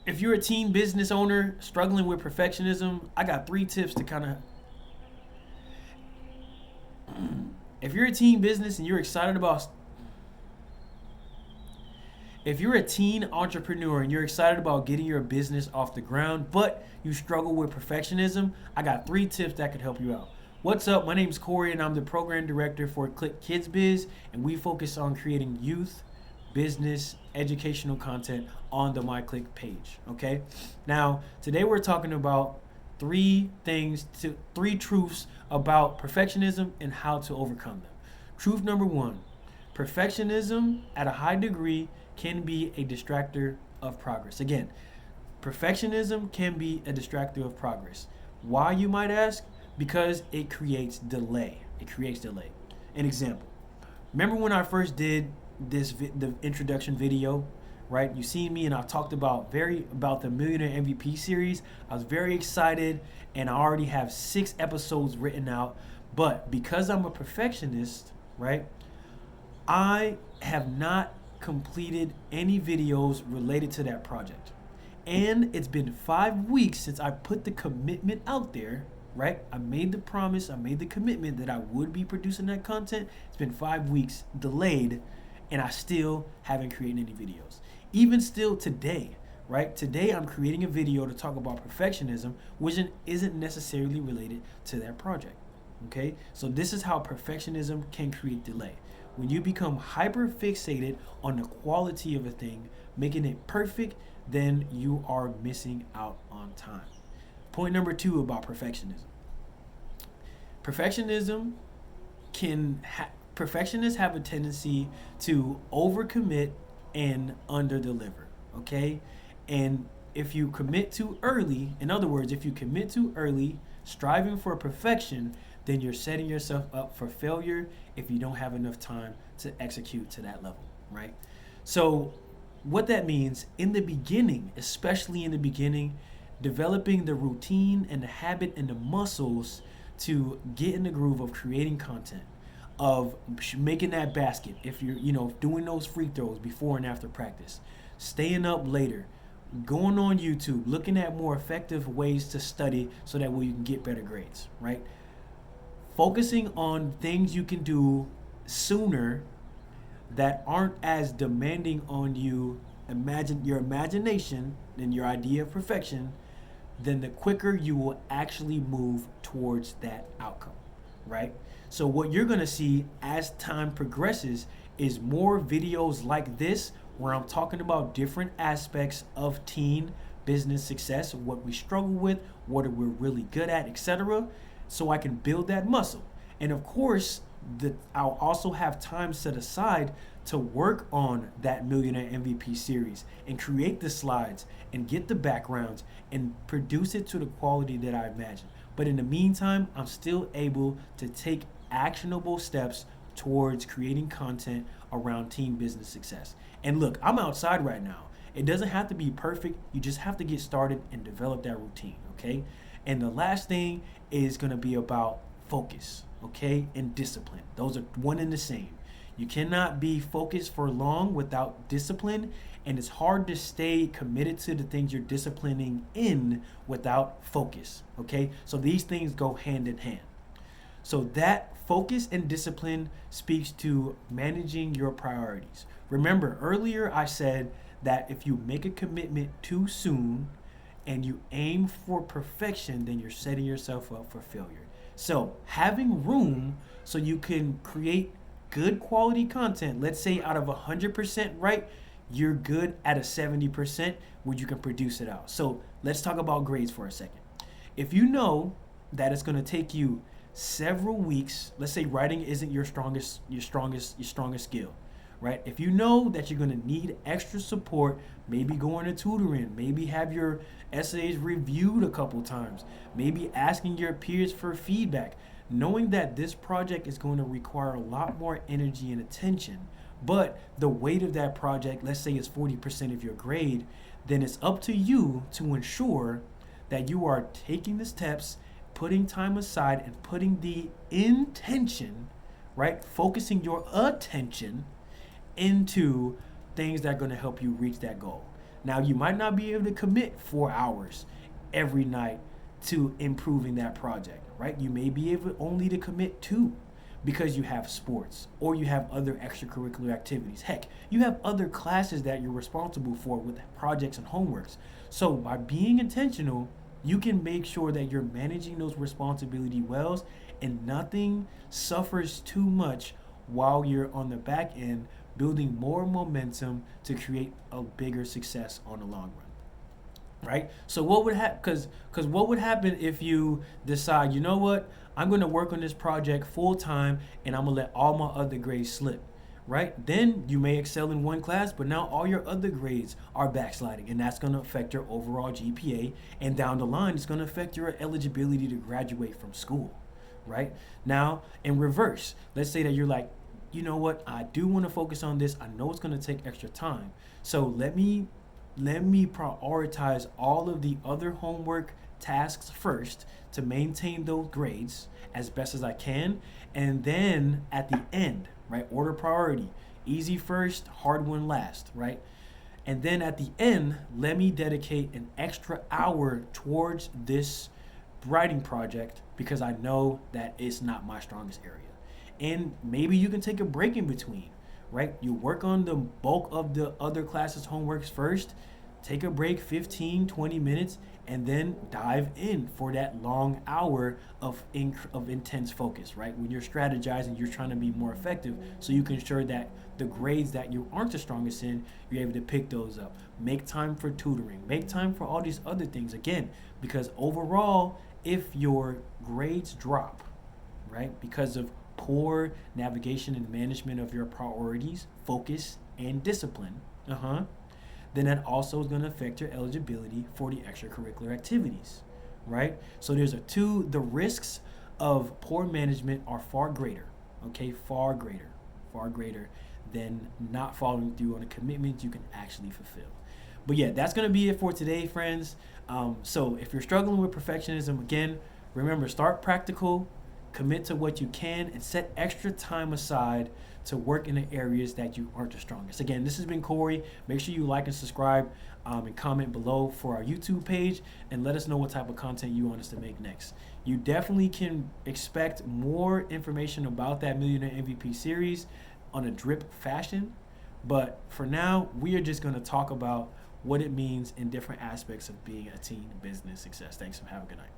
If you're a teen business owner struggling with perfectionism, I got 3 tips to kind of. If you're a teen business and you're excited about If you're a teen entrepreneur and you're excited about getting your business off the ground, but you struggle with perfectionism, I got 3 tips that could help you out. What's up? My name's Corey and I'm the program director for CLIC Biz, and we focus on creating youth, business, educational content on the MyClick page. Okay? Now, today we're talking about 3 truths about perfectionism and how to overcome them. Truth number 1: perfectionism at a high degree can be a distractor of progress. Again, perfectionism can be a distractor of progress. Why, you might ask? Because it creates delay. An example. Remember when I first did the introduction video, right? You seen me and I talked about the Millionaire MVP series. I was very excited and I already have 6 episodes written out. But because I'm a perfectionist, right? I have not completed any videos related to that project. And it's been 5 weeks since I put the commitment out there, right? I made the promise, I made the commitment that I would be producing that content. It's been 5 weeks delayed, and I still haven't created any videos. Even still today, right? Today I'm creating a video to talk about perfectionism, which isn't necessarily related to that project. Okay? So this is how perfectionism can create delay. When you become hyper fixated on the quality of a thing, making it perfect, then you are missing out on time. Point number 2 about perfectionism. Perfectionists have a tendency to overcommit and underdeliver. Okay? And if you commit too early, in other words, if you commit too early, striving for perfection, then you're setting yourself up for failure if you don't have enough time to execute to that level, right? So what that means in the beginning, especially in the beginning, developing the routine and the habit and the muscles to get in the groove of creating content, of making that basket, if you're, doing those free throws before and after practice, staying up later, going on YouTube, looking at more effective ways to study so that way you can get better grades, right? Focusing on things you can do sooner that aren't as demanding on your imagination and your idea of perfection, then the quicker you will actually move towards that outcome, right? So what you're gonna see as time progresses is more videos like this where I'm talking about different aspects of teen business success, what we struggle with, what we're really good at, etc., so I can build that muscle. And of course, I'll also have time set aside to work on that Millionaire MVP series and create the slides and get the backgrounds and produce it to the quality that I imagine. But in the meantime, I'm still able to take actionable steps towards creating content around teen business success. And look, I'm outside right now. It doesn't have to be perfect. You just have to get started and develop that routine, okay? And the last thing is going to be about focus, okay, and discipline. Those are one and the same. You cannot be focused for long without discipline, and it's hard to stay committed to the things you're disciplining in without focus, okay? So these things go hand in hand. So that focus and discipline speaks to managing your priorities. Remember, earlier I said that if you make a commitment too soon and you aim for perfection, then you're setting yourself up for failure. So having room so you can create good quality content, let's say out of 100% right, you're good at a 70% where you can produce it out. So let's talk about grades for a second. If you know that it's going to take you several weeks, let's say writing isn't your strongest skill, right? If you know that you're going to need extra support, maybe going to tutoring, maybe have your essays reviewed a couple times, maybe asking your peers for feedback, knowing that this project is going to require a lot more energy and attention, but the weight of that project, let's say is 40% of your grade, then it's up to you to ensure that you are taking the steps, putting time aside and putting the intention, right? Focusing your attention into things that are going to help you reach that goal. Now, you might not be able to commit 4 hours every night to improving that project, right? You may be able only to commit 2 because you have sports or you have other extracurricular activities. Heck, you have other classes that you're responsible for with projects and homeworks. So by being intentional, you can make sure that you're managing those responsibility wells and nothing suffers too much while you're on the back end building more momentum to create a bigger success on the long run, right? So what would happen? Because what would happen if you decide, you know what, I'm going to work on this project full time and I'm gonna let all my other grades slip, right? Then you may excel in one class, but now all your other grades are backsliding, and that's going to affect your overall GPA, and down the line, it's going to affect your eligibility to graduate from school, right? Now, in reverse, let's say that you're like, you know what, I do want to focus on this. I know it's going to take extra time, so let me prioritize all of the other homework tasks first to maintain those grades as best as I can. And then at the end, right, order priority, easy first, hard one last, right? And then at the end, let me dedicate an extra hour towards this writing project because I know that it's not my strongest area. And maybe you can take a break in between, right? You work on the bulk of the other classes' homeworks first, take a break 15, 20 minutes, and then dive in for that long hour of intense focus, right? When you're strategizing, you're trying to be more effective so you can ensure that the grades that you aren't the strongest in, you're able to pick those up. Make time for tutoring, make time for all these other things, again, because overall, if your grades drop, right, because of poor navigation and management of your priorities, focus, and discipline, then that also is going to affect your eligibility for the extracurricular activities, right? So the risks of poor management are far greater, okay? Far greater than not following through on a commitment you can actually fulfill. But yeah, that's going to be it for today, friends. So if you're struggling with perfectionism, again, remember, start practical, commit to what you can, and set extra time aside to work in the areas that you aren't the strongest. Again, this has been Corey. Make sure you like and subscribe and comment below for our YouTube page, and let us know what type of content you want us to make next. You definitely can expect more information about that Millionaire MVP series on a drip fashion, but for now, we are just going to talk about what it means in different aspects of being a teen business success. Thanks, and have a good night.